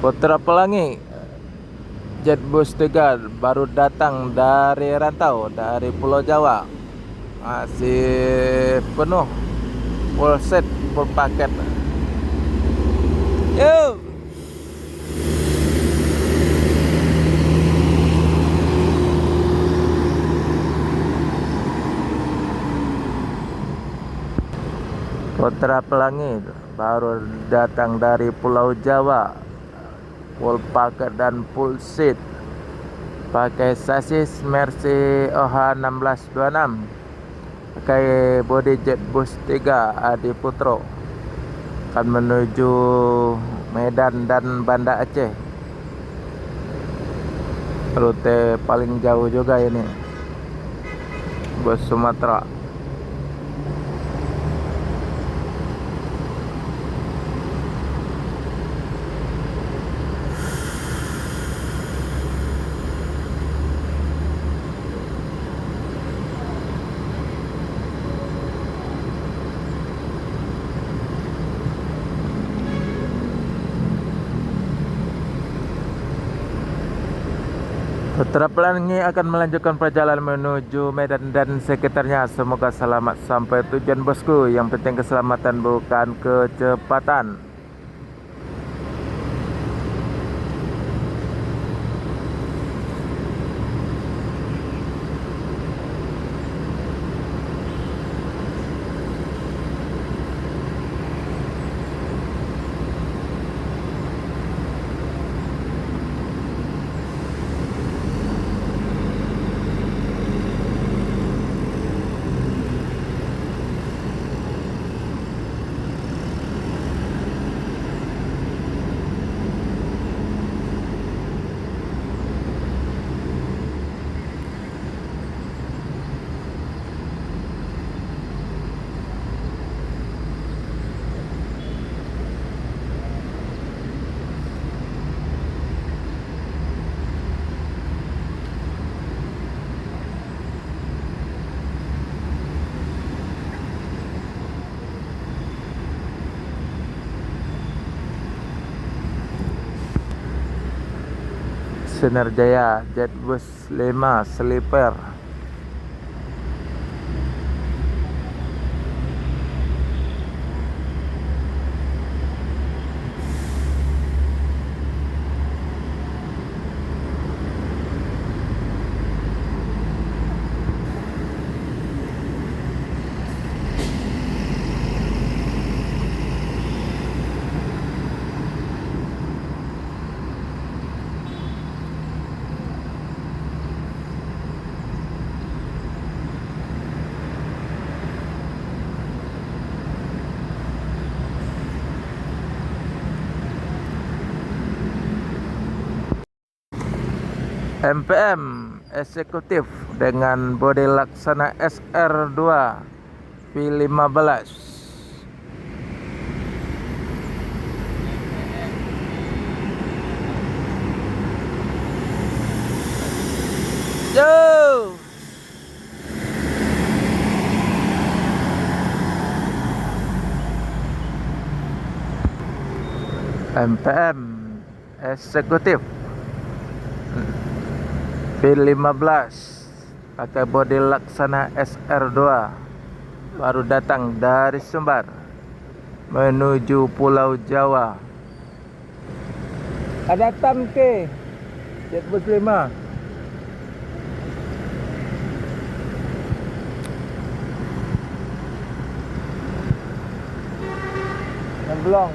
Putra Pelangi, Jetbus 3 baru datang dari rantau dari Pulau Jawa. Masih penuh, full set, full paket. Yuk. Putra Pelangi baru datang dari Pulau Jawa, full paket dan full seat, pakai sasis Mercy OH 1626, pakai body Jetbus 3 Adi Putro, akan menuju Medan dan Banda Aceh. Rute paling jauh juga ini, bus Sumatera. Putra Pelangi akan melanjutkan perjalanan menuju Medan dan sekitarnya. Semoga selamat sampai tujuan bosku. Yang penting keselamatan, bukan kecepatan. Sinar Jaya Jetbus 5 Sleeper. MPM eksekutif dengan bodi Laksana SR2 V15. Yo! MPM eksekutif V15 pakai bodi Laksana SR2 baru datang dari Sumbar menuju Pulau Jawa. Ada Tamke Jetbus 5. Belum.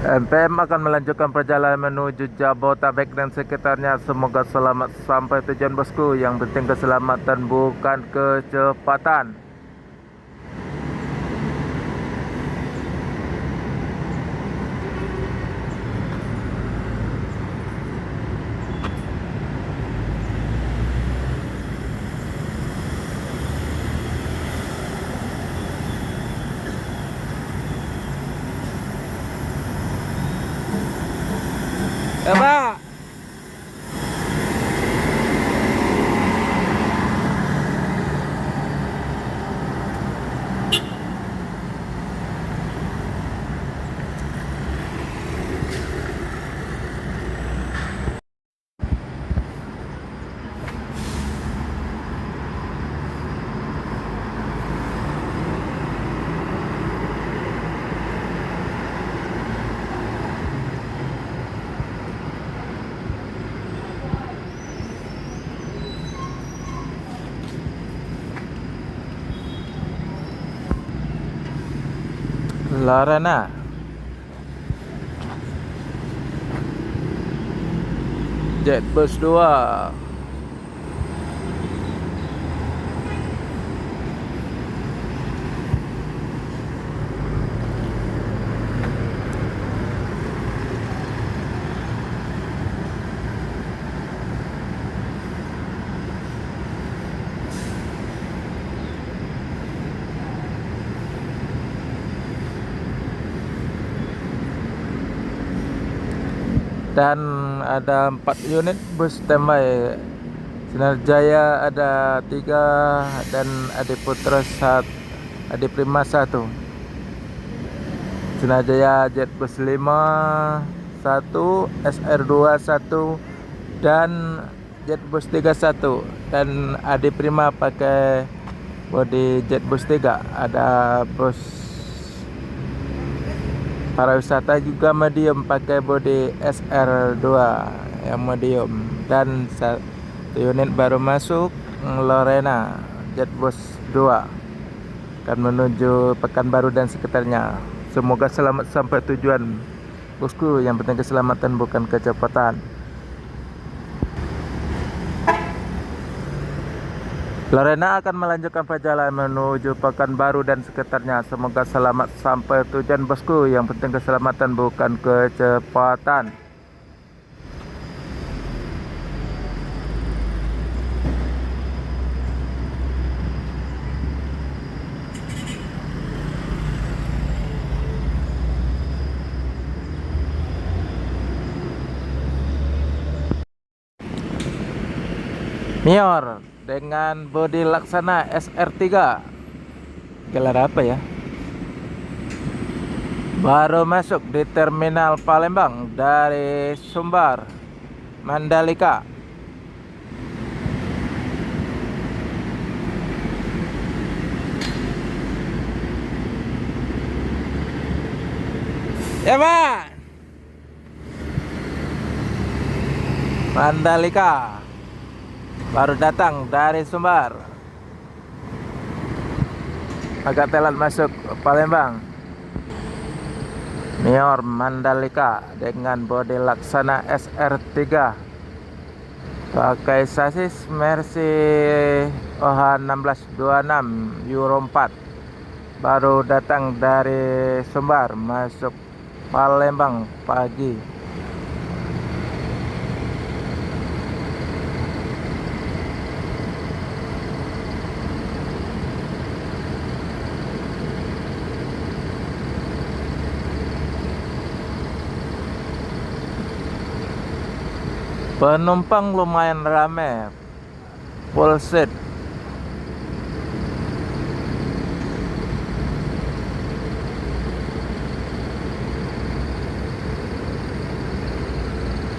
MPM akan melanjutkan perjalanan menuju Jabotabek dan sekitarnya. Semoga selamat sampai tujuan bosku. Yang penting keselamatan, bukan kecepatan. Pak. Lorena Jetbus 2. Dan ada 4 unit bus standby. Sinar Jaya ada 3 dan Adi Putra 1, Adi Prima 1. Sinar Jaya Jetbus 5 1, SR2 1 dan Jetbus 3 1. Dan Adi Prima pakai bodi Jetbus 3. Ada bus para wisata juga medium pakai bodi SR2 yang medium. Dan 1 unit baru masuk, Lorena Jetbus 2 akan menuju Pekanbaru dan sekitarnya. Semoga selamat sampai tujuan bosku, yang penting keselamatan bukan kecepatan. Lorena akan melanjutkan perjalanan menuju Pekanbaru dan sekitarnya. Semoga selamat sampai tujuan bosku, yang penting keselamatan bukan kecepatan. Mior dengan bodi Laksana SR3. Gelar apa ya? Baru masuk di terminal Palembang dari Sumbar, Mandalika. Ya Pak, Mandalika baru datang dari Sumbar, agak telat masuk Palembang. Mior Mandalika dengan bodi Laksana SR3 pakai sasis Mercy OH1626 Euro 4, baru datang dari Sumbar masuk Palembang pagi. Penumpang lumayan rame, full seat.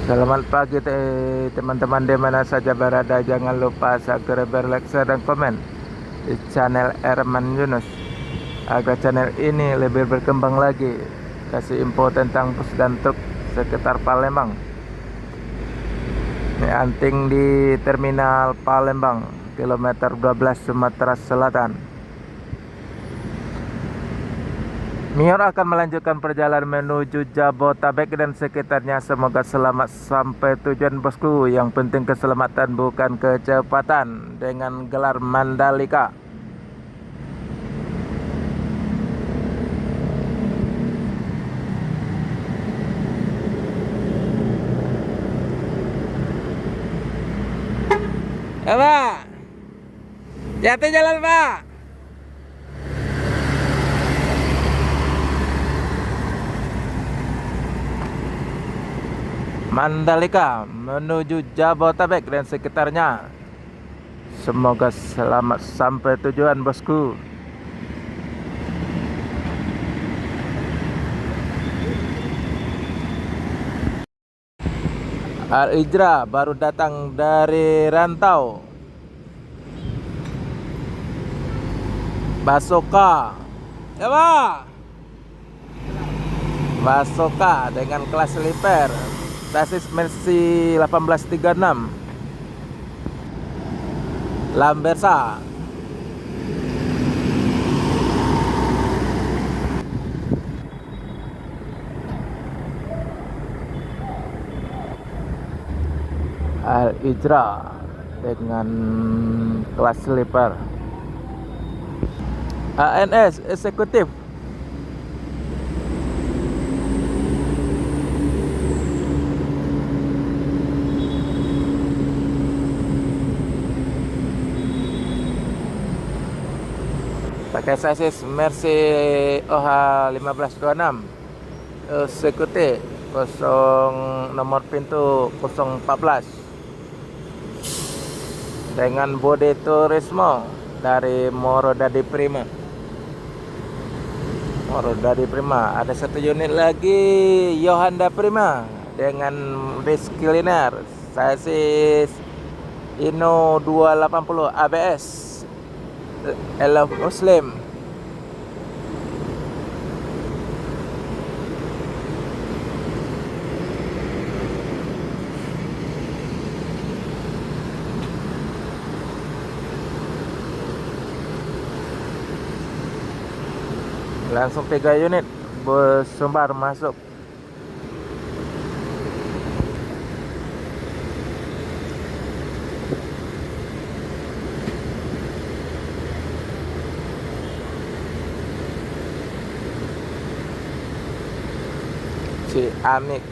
Selamat pagi teman-teman di mana saja berada. Jangan lupa subscribe, like, share, dan komen di channel Erman Yunus agar channel ini lebih berkembang lagi, kasih info tentang bus dan truk sekitar Palembang. Ini anting di terminal Palembang, kilometer 12 Sumatera Selatan. Mior akan melanjutkan perjalanan menuju Jabotabek dan sekitarnya. Semoga selamat sampai tujuan bosku, yang penting keselamatan bukan kecepatan, dengan gelar Mandalika. Ya Pak, hati jalan Pak. Mandalika menuju Jabodetabek dan sekitarnya. Semoga selamat sampai tujuan, bosku. Al-Ijra baru datang dari rantau. Basoka, ya Pak. Basoka dengan kelas sleeper, sasis Mercy 1836, Lambersa. Al-Ijra dengan kelas sleeper. ANS eksekutif. Pakai sasis Mercy OH 1526 eksekutif, nomor pintu 014 dengan bodi Turismo dari Morodadi Prima. Morodadi Prima. Ada satu unit lagi Yohanda Prima dengan Rizky Liner, sasis Inno 280 ABS Elf Muslim. Langsung 3 unit bus Sumbar masuk. Ciamik.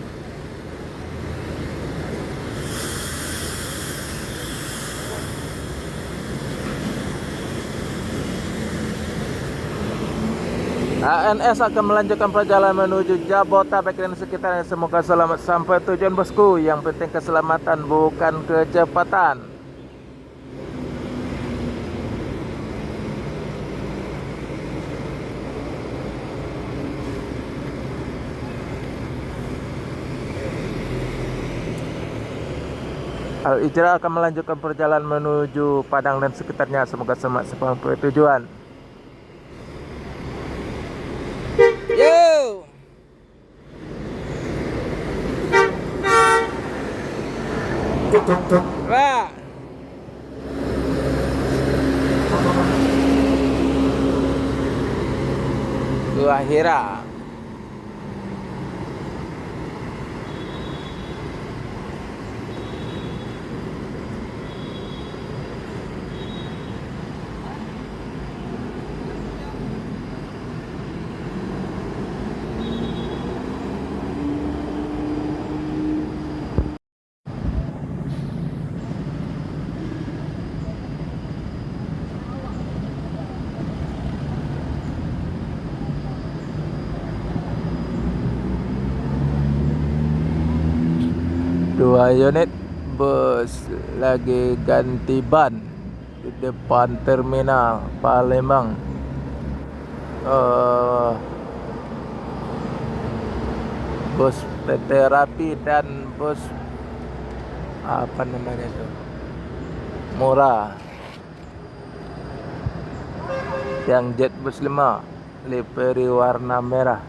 ANS akan melanjutkan perjalanan menuju Jabodetabek dan sekitarnya. Semoga selamat sampai tujuan, bosku. Yang penting keselamatan, bukan kecepatan. Al-Ijra akan melanjutkan perjalanan menuju Padang dan sekitarnya. Semoga selamat sampai tujuan. Yo. Pak. Gua Hira. Dua unit bus lagi ganti ban di depan terminal Palembang. Bus PT Rapi dan bus apa namanya itu, Murah. Yang jet bus 5 livery warna merah.